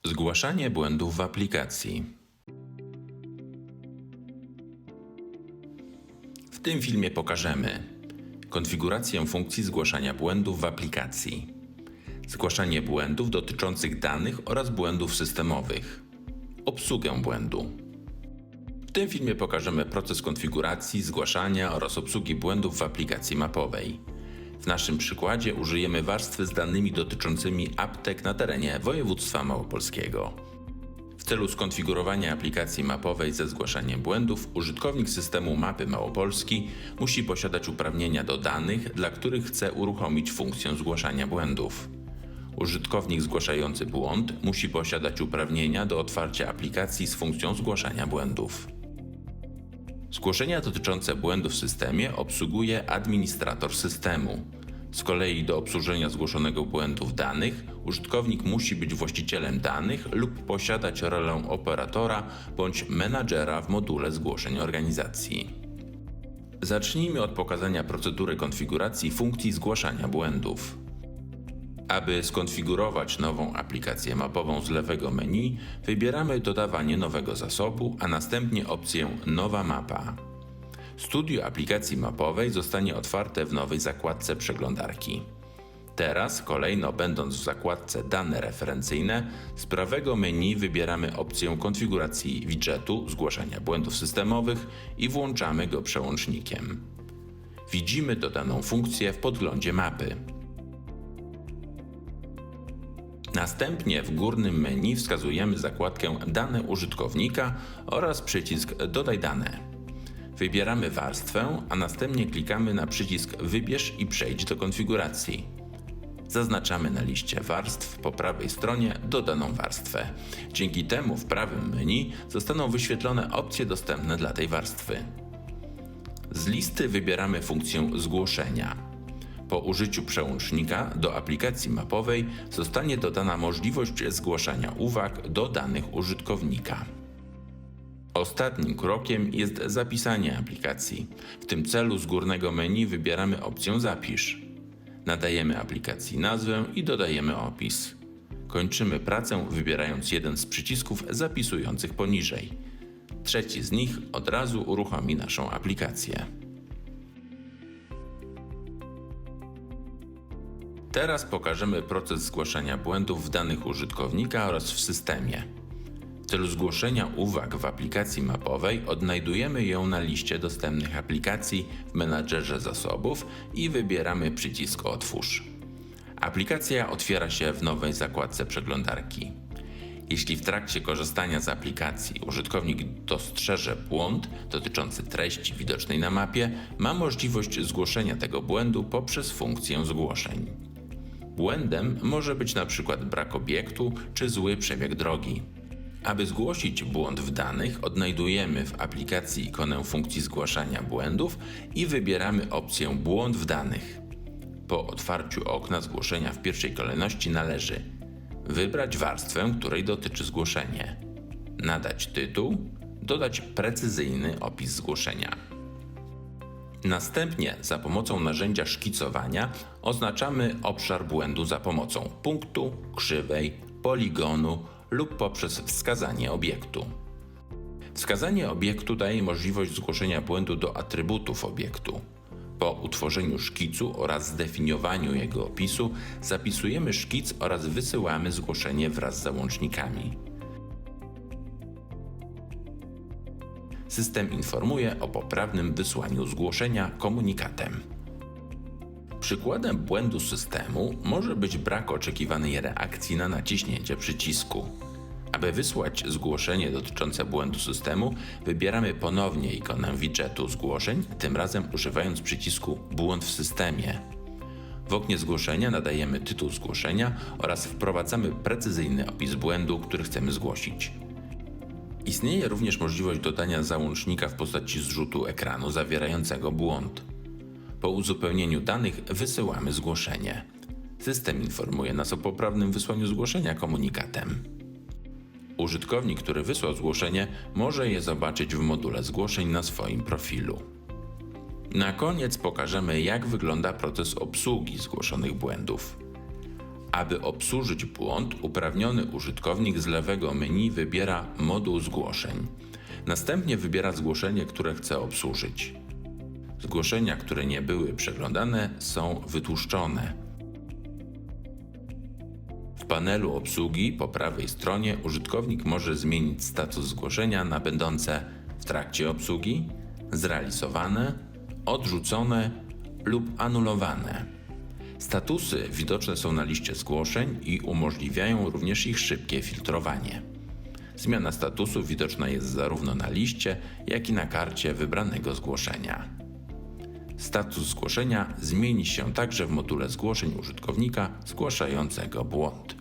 Zgłaszanie błędów w aplikacji. W tym filmie pokażemy konfigurację funkcji zgłaszania błędów w aplikacji, zgłaszanie błędów dotyczących danych oraz błędów systemowych, obsługę błędu. W tym filmie pokażemy proces konfiguracji, zgłaszania oraz obsługi błędów w aplikacji mapowej. W naszym przykładzie użyjemy warstwy z danymi dotyczącymi aptek na terenie województwa małopolskiego. W celu skonfigurowania aplikacji mapowej ze zgłaszaniem błędów, użytkownik systemu Mapy Małopolski musi posiadać uprawnienia do danych, dla których chce uruchomić funkcję zgłaszania błędów. Użytkownik zgłaszający błąd musi posiadać uprawnienia do otwarcia aplikacji z funkcją zgłaszania błędów. Zgłoszenia dotyczące błędów w systemie obsługuje administrator systemu. Z kolei do obsłużenia zgłoszonego błędu w danych użytkownik musi być właścicielem danych lub posiadać rolę operatora bądź menadżera w module zgłoszeń organizacji. Zacznijmy od pokazania procedury konfiguracji funkcji zgłaszania błędów. Aby skonfigurować nową aplikację mapową z lewego menu, wybieramy dodawanie nowego zasobu, a następnie opcję Nowa mapa. Studio aplikacji mapowej zostanie otwarte w nowej zakładce przeglądarki. Teraz, kolejno będąc w zakładce Dane referencyjne, z prawego menu wybieramy opcję konfiguracji widgetu zgłaszania błędów systemowych i włączamy go przełącznikiem. Widzimy dodaną funkcję w podglądzie mapy. Następnie w górnym menu wskazujemy zakładkę Dane użytkownika oraz przycisk Dodaj dane. Wybieramy warstwę, a następnie klikamy na przycisk Wybierz i przejdź do konfiguracji. Zaznaczamy na liście warstw po prawej stronie dodaną warstwę. Dzięki temu w prawym menu zostaną wyświetlone opcje dostępne dla tej warstwy. Z listy wybieramy funkcję Zgłoszenia. Po użyciu przełącznika do aplikacji mapowej zostanie dodana możliwość zgłaszania uwag do danych użytkownika. Ostatnim krokiem jest zapisanie aplikacji. W tym celu z górnego menu wybieramy opcję Zapisz. Nadajemy aplikacji nazwę i dodajemy opis. Kończymy pracę wybierając jeden z przycisków zapisujących poniżej. Trzeci z nich od razu uruchomi naszą aplikację. Teraz pokażemy proces zgłaszania błędów w danych użytkownika oraz w systemie. W celu zgłoszenia uwag w aplikacji mapowej odnajdujemy ją na liście dostępnych aplikacji w menadżerze zasobów i wybieramy przycisk Otwórz. Aplikacja otwiera się w nowej zakładce przeglądarki. Jeśli w trakcie korzystania z aplikacji użytkownik dostrzeże błąd dotyczący treści widocznej na mapie, ma możliwość zgłoszenia tego błędu poprzez funkcję zgłoszeń. Błędem może być np. brak obiektu czy zły przebieg drogi. Aby zgłosić błąd w danych, odnajdujemy w aplikacji ikonę funkcji zgłaszania błędów i wybieramy opcję Błąd w danych. Po otwarciu okna zgłoszenia w pierwszej kolejności należy wybrać warstwę, której dotyczy zgłoszenie, nadać tytuł, dodać precyzyjny opis zgłoszenia. Następnie za pomocą narzędzia szkicowania oznaczamy obszar błędu za pomocą punktu, krzywej, poligonu lub poprzez wskazanie obiektu. Wskazanie obiektu daje możliwość zgłoszenia błędu do atrybutów obiektu. Po utworzeniu szkicu oraz zdefiniowaniu jego opisu zapisujemy szkic oraz wysyłamy zgłoszenie wraz z załącznikami. System informuje o poprawnym wysłaniu zgłoszenia komunikatem. Przykładem błędu systemu może być brak oczekiwanej reakcji na naciśnięcie przycisku. Aby wysłać zgłoszenie dotyczące błędu systemu, wybieramy ponownie ikonę widgetu zgłoszeń, tym razem używając przycisku Błąd w systemie. W oknie zgłoszenia nadajemy tytuł zgłoszenia oraz wprowadzamy precyzyjny opis błędu, który chcemy zgłosić. Istnieje również możliwość dodania załącznika w postaci zrzutu ekranu zawierającego błąd. Po uzupełnieniu danych wysyłamy zgłoszenie. System informuje nas o poprawnym wysłaniu zgłoszenia komunikatem. Użytkownik, który wysłał zgłoszenie, może je zobaczyć w module zgłoszeń na swoim profilu. Na koniec pokażemy, jak wygląda proces obsługi zgłoszonych błędów. Aby obsłużyć błąd, uprawniony użytkownik z lewego menu wybiera moduł zgłoszeń. Następnie wybiera zgłoszenie, które chce obsłużyć. Zgłoszenia, które nie były przeglądane, są wytłuszczone. W panelu obsługi po prawej stronie użytkownik może zmienić status zgłoszenia na będące w trakcie obsługi, zrealizowane, odrzucone lub anulowane. Statusy widoczne są na liście zgłoszeń i umożliwiają również ich szybkie filtrowanie. Zmiana statusu widoczna jest zarówno na liście, jak i na karcie wybranego zgłoszenia. Status zgłoszenia zmieni się także w module zgłoszeń użytkownika zgłaszającego błąd.